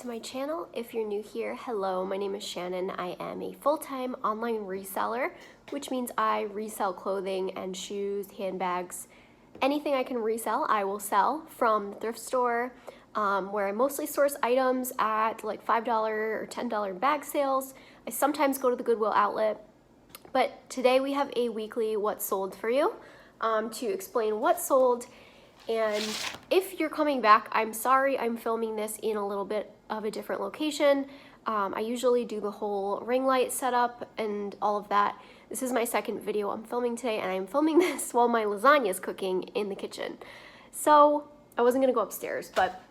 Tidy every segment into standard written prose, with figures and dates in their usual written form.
to my channel. If you're new here, hello, my name is Shannon. I am a full-time online reseller, which means I resell clothing and shoes, handbags, anything I can resell, I will sell from the thrift store, where I mostly source items at like $5 or $10 bag sales. I sometimes go to the Goodwill outlet, but today we have a weekly what sold for you to explain what sold. And if you're coming back, I'm sorry I'm filming this in a little bit of a different location. I usually do the whole ring light setup and all of that. This is my second video I'm filming today, and I'm filming this while my lasagna is cooking in the kitchen. So I wasn't gonna go upstairs, but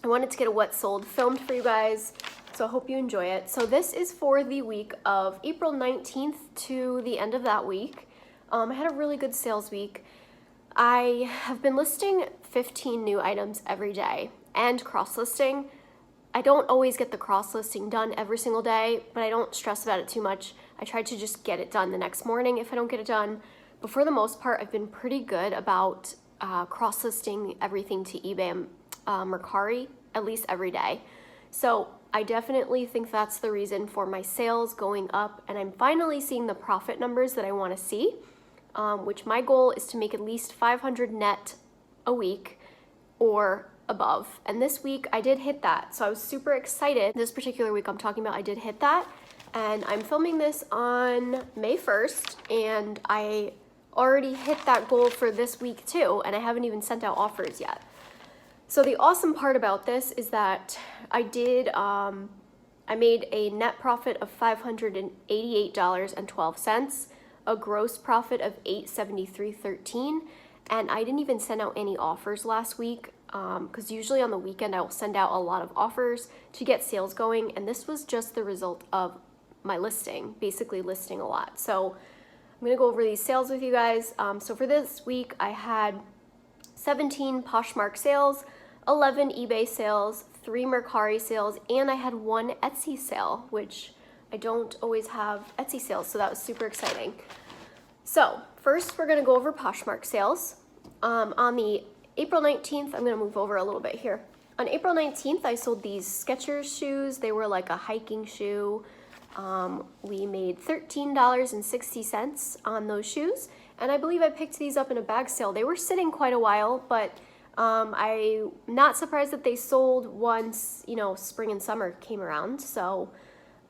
I wanted to get a what sold filmed for you guys, so I hope you enjoy it. So this is for the week of April 19th to the end of that week. I had a really good sales week. I have been listing 15 new items every day and cross-listing. I don't always get the cross-listing done every single day, but I don't stress about it too much. I try to just get it done the next morning if I don't get it done. But for the most part, I've been pretty good about cross-listing everything to eBay Mercari at least every day. So I definitely think that's the reason for my sales going up, and I'm finally seeing the profit numbers that I want to see. Which my goal is to make at least 500 net a week or above. And this week I did hit that. So I was super excited. This particular week I'm talking about, I did hit that. And I'm filming this on May 1st, and I already hit that goal for this week too, and I haven't even sent out offers yet. So the awesome part about this is that I made a net profit of $588.12. A gross profit of $873.13, and I didn't even send out any offers last week because usually on the weekend I will send out a lot of offers to get sales going, and this was just the result of my listing, basically listing a lot. So I'm gonna go over these sales with you guys. So for this week I had 17 Poshmark sales, 11 eBay sales, 3 Mercari sales, and I had 1 Etsy sale, which I don't always have Etsy sales, so that was super exciting. So first we're gonna go over Poshmark sales. On the April 19th, I'm gonna move over a little bit here. On April 19th, I sold these Skechers shoes. They were like a hiking shoe. We made $13.60 on those shoes, and I believe I picked these up in a bag sale. They were sitting quite a while, but I'm not surprised that they sold once, you know, spring and summer came around. So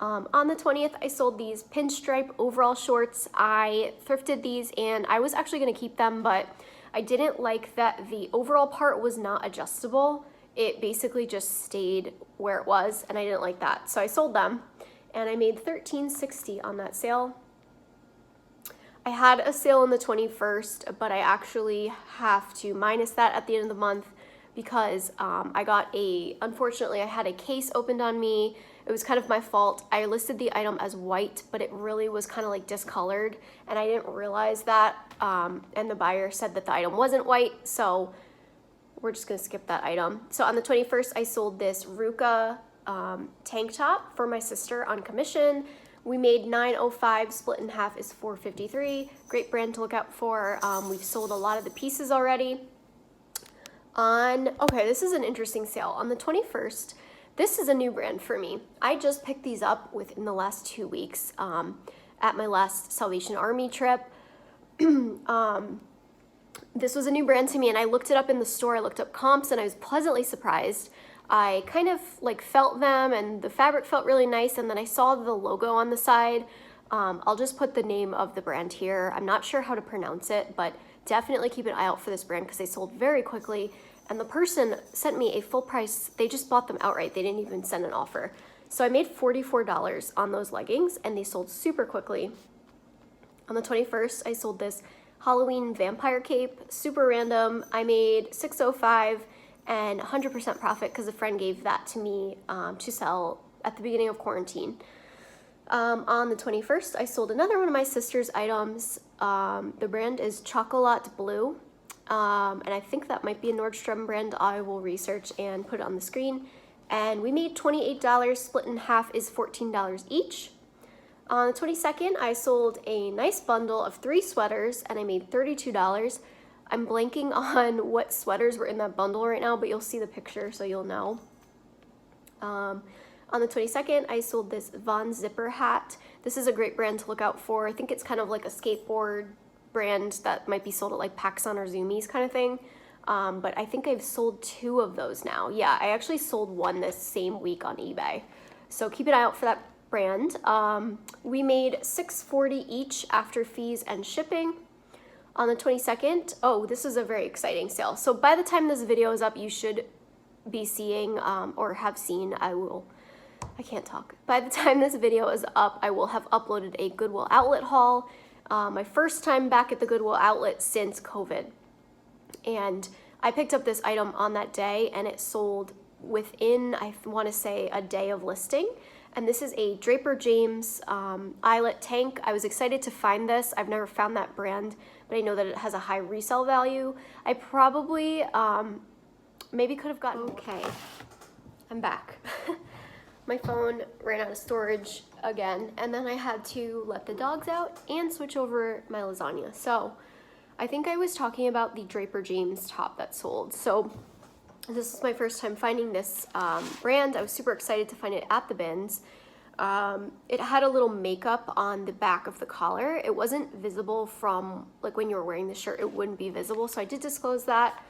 on the 20th, I sold these Pinstripe overall shorts. I thrifted these, and I was actually going to keep them, but I didn't like that the overall part was not adjustable. It basically just stayed where it was, and I didn't like that. So I sold them, and I made $13.60 on that sale. I had a sale on the 21st, but I actually have to minus that at the end of the month because unfortunately, I had a case opened on me. It was kind of my fault. I listed the item as white, but it really was kind of like discolored, and I didn't realize that, and the buyer said that the item wasn't white, so we're just gonna skip that item. So on the 21st, I sold this Ruka tank top for my sister on commission. We made $9.05, split in half is $4.53. Great brand to look out for. We've sold a lot of the pieces already. Okay, this is an interesting sale. On the 21st, this is a new brand for me. I just picked these up within the last 2 weeks at my last Salvation Army trip. This was a new brand to me, and I looked it up in the store. I looked up comps, and I was pleasantly surprised. I kind of like felt them, and the fabric felt really nice, and then I saw the logo on the side. I'll just put the name of the brand here. I'm not sure how to pronounce it, but definitely keep an eye out for this brand because they sold very quickly. And the person sent me a full price. They just bought them outright. They didn't even send an offer. So I made $44 on those leggings, and they sold super quickly. On the 21st, I sold this Halloween vampire cape, super random. I made $6.05 and 100% profit because a friend gave that to me to sell at the beginning of quarantine. On the 21st, I sold another one of my sister's items. The brand is Chocolat Blue. And I think that might be a Nordstrom brand. I will research and put it on the screen. And we made $28, split in half is $14 each. On the 22nd, I sold a nice bundle of 3 sweaters, and I made $32. I'm blanking on what sweaters were in that bundle right now, but you'll see the picture so you'll know. On the 22nd, I sold this Von Zipper hat. This is a great brand to look out for. I think it's kind of like a skateboard brand that might be sold at like PacSun or Zoomies kind of thing. But I think I've sold 2 of those now. Yeah, I actually sold one this same week on eBay. So keep an eye out for that brand. We made $6.40 each after fees and shipping. On the 22nd, oh, this is a very exciting sale. So by the time this video is up, you should be seeing or have seen, I can't talk. By the time this video is up, I will have uploaded a Goodwill outlet haul. My first time back at the Goodwill outlet since COVID. And I picked up this item on that day and it sold within, I want to say, a day of listing. And this is a Draper James eyelet tank. I was excited to find this. I've never found that brand, but I know that it has a high resale value. I probably maybe could have gotten, okay, I'm back. My phone ran out of storage again, and then I had to let the dogs out and switch over my lasagna. So I think I was talking about the Draper James top that sold. So this is my first time finding this brand. I was super excited to find it at the bins. It had a little makeup on the back of the collar. It wasn't visible from, like when you were wearing the shirt, it wouldn't be visible. So I did disclose that.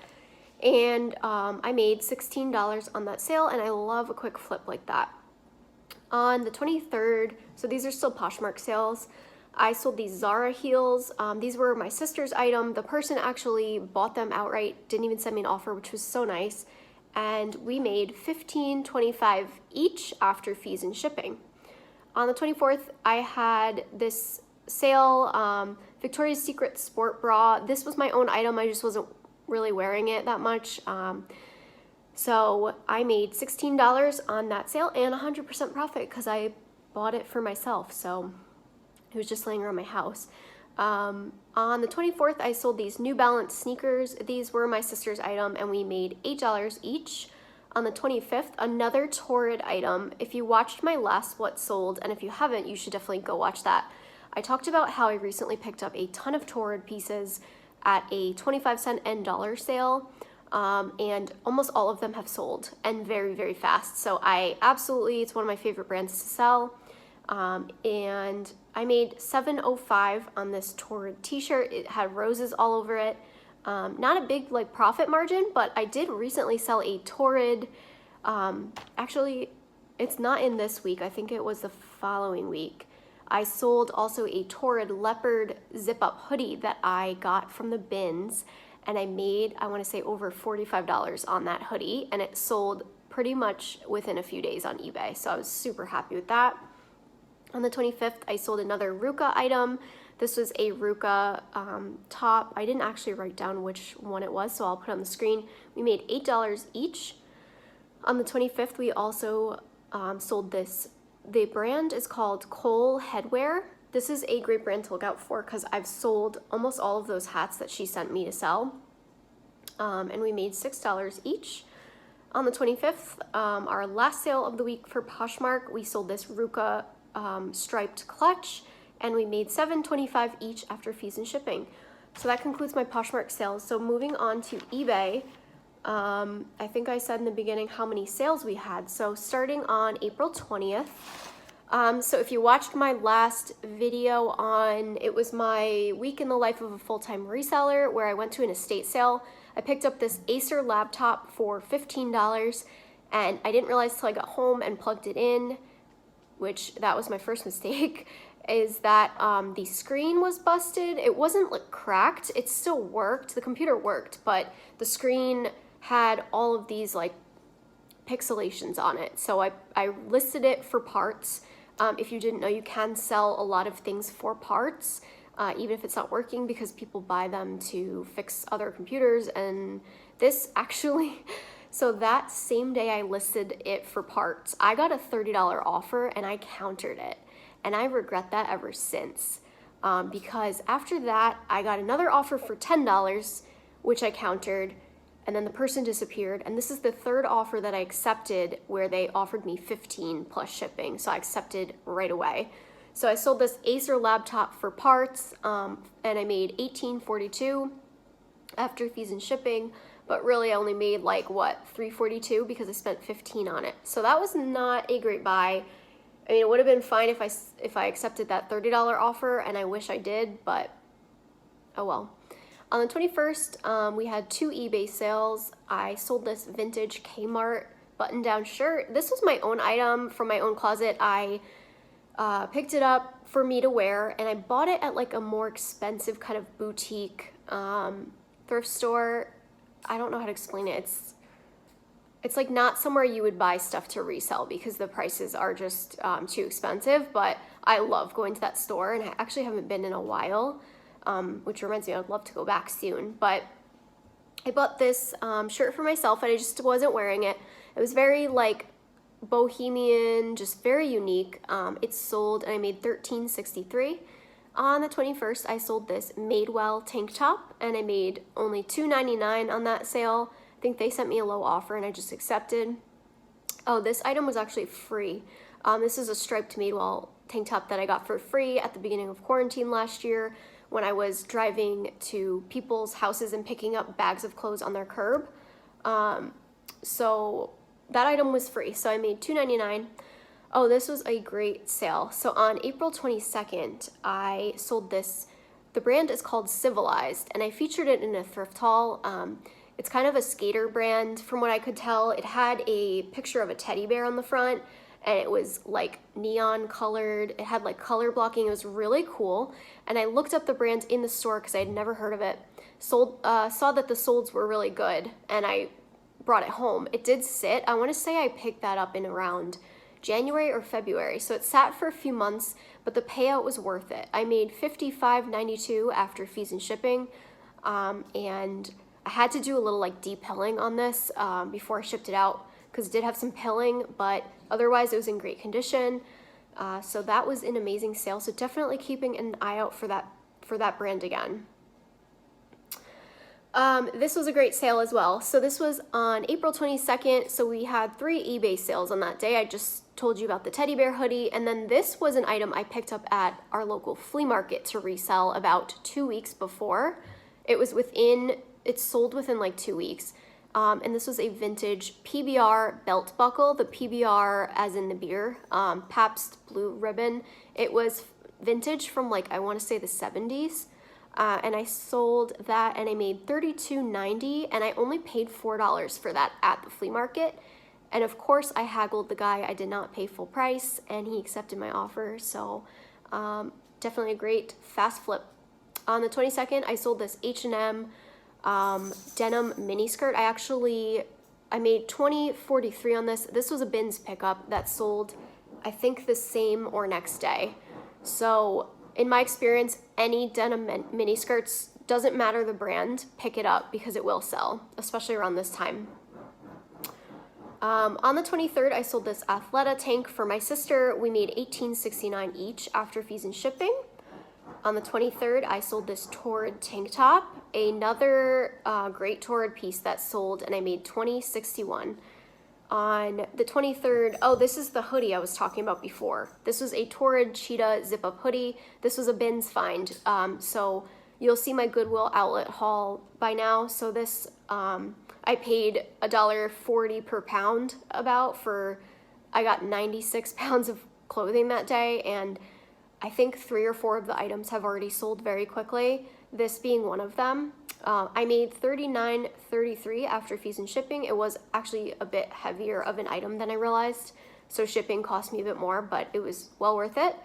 And I made $16 on that sale, and I love a quick flip like that. On the 23rd, so these are still Poshmark sales, I sold these Zara heels. These were my sister's item. The person actually bought them outright, didn't even send me an offer, which was so nice. And we made $15.25 each after fees and shipping. On the 24th, I had this sale, Victoria's Secret Sport Bra. This was my own item. I just wasn't really wearing it that much. So I made $16 on that sale and 100% profit because I bought it for myself. So it was just laying around my house. On the 24th, I sold these New Balance sneakers. These were my sister's item and we made $8 each. On the 25th, another Torrid item. If you watched my last What Sold, and if you haven't, you should definitely go watch that. I talked about how I recently picked up a ton of Torrid pieces at a 25-cent and dollar sale. And almost all of them have sold and very, very fast. So it's one of my favorite brands to sell. And I made $7.05 on this Torrid t-shirt. It had roses all over it. Not a big like profit margin, but I did recently sell a Torrid, actually it's not in this week. I think it was the following week. I sold also a Torrid leopard zip up hoodie that I got from the bins. And I made, I want to say, over $45 on that hoodie, and it sold pretty much within a few days on eBay. So I was super happy with that. On the 25th, I sold another Ruka item. This was a Ruka top. I didn't actually write down which one it was, so I'll put it on the screen. We made $8 each. On the 25th, we also sold this. The brand is called Cole Headwear. This is a great brand to look out for because I've sold almost all of those hats that she sent me to sell. And we made $6 each. On the 25th, our last sale of the week for Poshmark, we sold this Ruka striped clutch and we made $7.25 each after fees and shipping. So that concludes my Poshmark sales. So moving on to eBay, I think I said in the beginning how many sales we had. So starting on April 20th, so if you watched my last video it was my week in the life of a full-time reseller where I went to an estate sale. I picked up this Acer laptop for $15 and I didn't realize till I got home and plugged it in, which that was my first mistake, is that the screen was busted. It wasn't like cracked, it still worked, the computer worked, but the screen had all of these like pixelations on it. So I listed it for parts. If you didn't know, you can sell a lot of things for parts, even if it's not working, because people buy them to fix other computers. And this actually, so that same day I listed it for parts, I got a $30 offer and I countered it. And I regret that ever since, because after that, I got another offer for $10, which I countered, and then the person disappeared. And this is the third offer that I accepted where they offered me $15 plus shipping. So I accepted right away. So I sold this Acer laptop for parts, and I made $18.42 after fees and shipping. but really I only made like what, $342 because I spent $15 on it. So that was not a great buy. I mean, it would have been fine if I accepted that $30 offer, and I wish I did, but oh well. On the 21st, we had 2 eBay sales. I sold this vintage Kmart button-down shirt. This was my own item from my own closet. I picked it up for me to wear, and I bought it at like a more expensive kind of boutique thrift store. I don't know how to explain it. It's like not somewhere you would buy stuff to resell because the prices are just too expensive, but I love going to that store, and I actually haven't been in a while, which reminds me I'd love to go back soon. But I bought this shirt for myself, and I just wasn't wearing it. It was very like bohemian, just very unique. It sold, and I made $13.63. On the 21st, I sold this Madewell tank top, and I made only $2.99 on that sale. I think they sent me a low offer, and I just accepted. Oh, this item was actually free. This is a striped Madewell tank top that I got for free at the beginning of quarantine last year when I was driving to people's houses and picking up bags of clothes on their curb. So that item was free, so I made $2.99. Oh, this was a great sale. So on April 22nd, I sold this. The brand is called Civilized, and I featured it in a thrift haul. It's kind of a skater brand from what I could tell. It had a picture of a teddy bear on the front, and it was like neon colored. It had like color blocking. It was really cool. And I looked up the brand in the store because I had never heard of it. Saw that the solds were really good, and I brought it home. It did sit. I want to say I picked that up in around January or February. So it sat for a few months, but the payout was worth it. I made $55.92 after fees and shipping, and I had to do a little like de-pilling on this before I shipped it out because it did have some pilling, but otherwise it was in great condition. So that was an amazing sale. So definitely keeping an eye out for that brand again. This was a great sale as well. So this was on April 22nd. So we had 3 eBay sales on that day. I just told you about the teddy bear hoodie. And then this was an item I picked up at our local flea market to resell about 2 weeks before. It sold within like 2 weeks. And this was a vintage PBR belt buckle, the PBR as in the beer, Pabst Blue Ribbon. It was vintage from like, I want to say the 70s. And I sold that, and I made $32.90, and I only paid $4 for that at the flea market. And of course I haggled the guy. I did not pay full price, and he accepted my offer. So definitely a great fast flip. On the 22nd, I sold this H&M denim mini skirt. I made $20.43 on this. This was a bins pickup that sold, I think, the same or next day. So in my experience, any denim mini skirts, doesn't matter the brand, pick it up because it will sell, especially around this time. On the 23rd, I sold this Athleta tank for my sister. We made $18.69 each after fees and shipping. On the 23rd, I sold this Torrid tank top, another great Torrid piece that sold, and I made $20.61. On the 23rd, oh, this is the hoodie I was talking about before. This was a Torrid cheetah zip-up hoodie. This was a bins find, so you'll see my Goodwill outlet haul by now. So this, I paid $1.40 per pound I got 96 pounds of clothing that day, and I think 3 or 4 of the items have already sold very quickly, this being one of them. I made $39.33 after fees and shipping. It was actually a bit heavier of an item than I realized, so shipping cost me a bit more, but it was well worth it.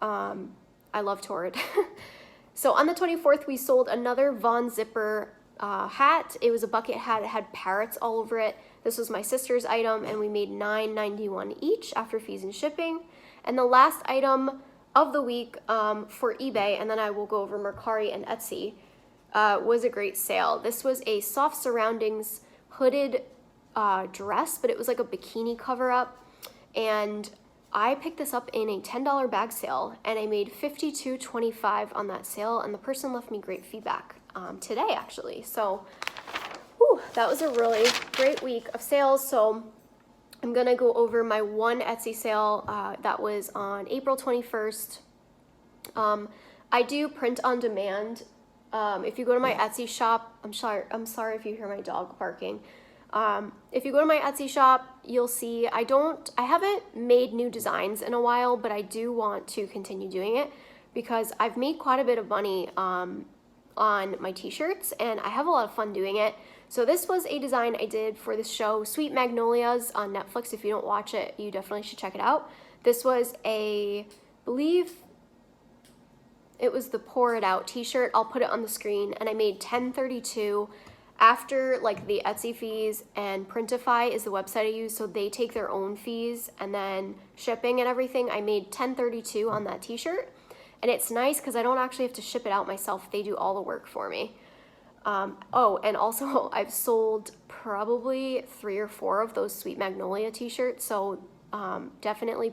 I love Torrid. So on the 24th, we sold another Von Zipper hat. It was a bucket hat. It had parrots all over it. This was my sister's item, and we made $9.91 each after fees and shipping. And the last item of the week for eBay, and then I will go over Mercari and Etsy, was a great sale. This was a soft surroundings hooded dress, but it was like a bikini cover up, and I picked this up in a $10 bag sale, and I made $52.25 on that sale, and the person left me great feedback today actually. So that was a really great week of sales. So I'm gonna go over my one Etsy sale that was on April 21st. I do print on demand If you go to my Etsy shop, I'm sorry if you hear my dog barking. If you go to my Etsy shop, you'll see I haven't made new designs in a while, but I do want to continue doing it because I've made quite a bit of money on my t-shirts and I have a lot of fun doing it. So this was a design I did for this show, Sweet Magnolias, on Netflix. If you don't watch it, you definitely should check it out. This was believe it was the Pour It Out t-shirt. I'll put it on the screen, and I made $10.32 after like the Etsy fees, and Printify is the website I use, so they take their own fees and then shipping and everything. I made $10.32 on that t-shirt, and it's nice because I don't actually have to ship it out myself. They do all the work for me. Oh, and also I've sold probably 3 or 4 of those Sweet Magnolia t-shirts, so definitely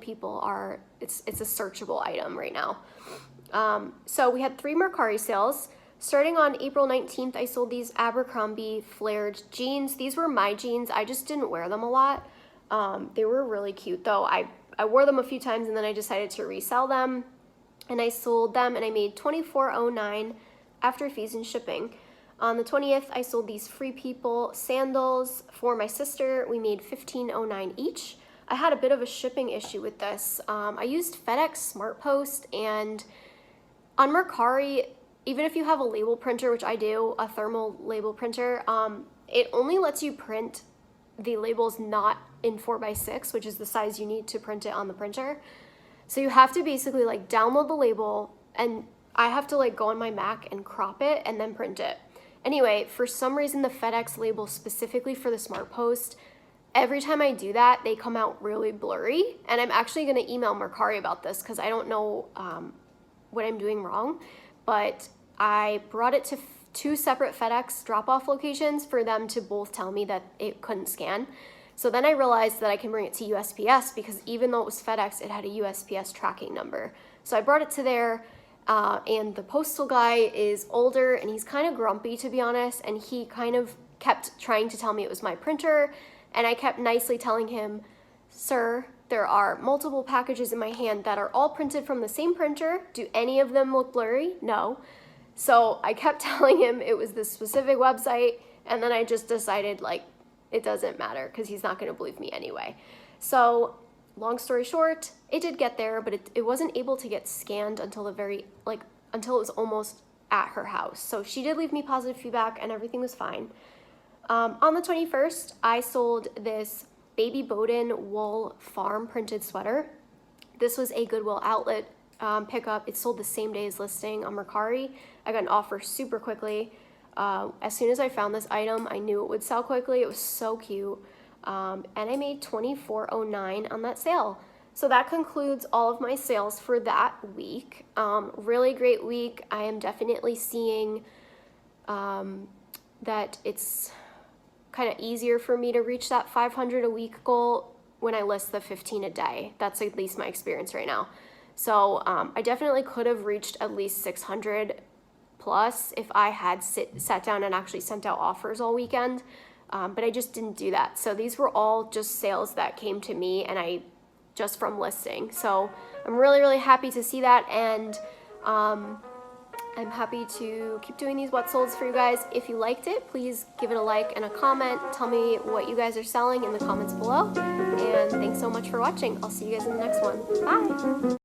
it's a searchable item right now. So we had 3 Mercari sales. Starting on April 19th, I sold these Abercrombie flared jeans. These were my jeans. I just didn't wear them a lot. They were really cute though. I wore them a few times and then I decided to resell them, and I sold them and I made $24.09 after fees and shipping. On the 20th, I sold these Free People sandals for my sister. We made $15.09 each. I had a bit of a shipping issue with this. I used FedEx Smart Post, and on Mercari, even if you have a label printer, which I do, a thermal label printer, it only lets you print the labels not in 4x6, which is the size you need to print it on the printer. So you have to basically like download the label, and I have to like go on my Mac and crop it and then print it. Anyway, for some reason, the FedEx label specifically for the Smart Post, every time I do that, they come out really blurry, and I'm actually gonna email Mercari about this because I don't know what I'm doing wrong, but I brought it to 2 separate FedEx drop-off locations for them to both tell me that it couldn't scan. So then I realized that I can bring it to USPS because even though it was FedEx, it had a USPS tracking number. So I brought it to there, and the postal guy is older and he's kind of grumpy, to be honest, and he kind of kept trying to tell me it was my printer, and I kept nicely telling him, "Sir, there are multiple packages in my hand that are all printed from the same printer. Do any of them look blurry? No." So I kept telling him it was this specific website, and then I just decided like it doesn't matter because he's not going to believe me anyway. So long story short, it did get there, but it wasn't able to get scanned until until it was almost at her house. So she did leave me positive feedback and everything was fine. On the 21st, I sold this Baby Bowden wool farm printed sweater. This was a Goodwill outlet pickup. It sold the same day as listing on Mercari. I got an offer super quickly. As soon as I found this item, I knew it would sell quickly. It was so cute. And I made $24.09 on that sale. So that concludes all of my sales for that week. Really great week. I am definitely seeing that it's kind of easier for me to reach that 500 a week goal when I list the 15 a day. That's at least my experience right now. So I definitely could have reached at least 600 plus if I had sat down and actually sent out offers all weekend, but I just didn't do that. So these were all just sales that came to me and just from listing. So I'm really, really happy to see that, and I'm happy to keep doing these what solds for you guys. If you liked it, please give it a like and a comment. Tell me what you guys are selling in the comments below. And thanks so much for watching. I'll see you guys in the next one. Bye.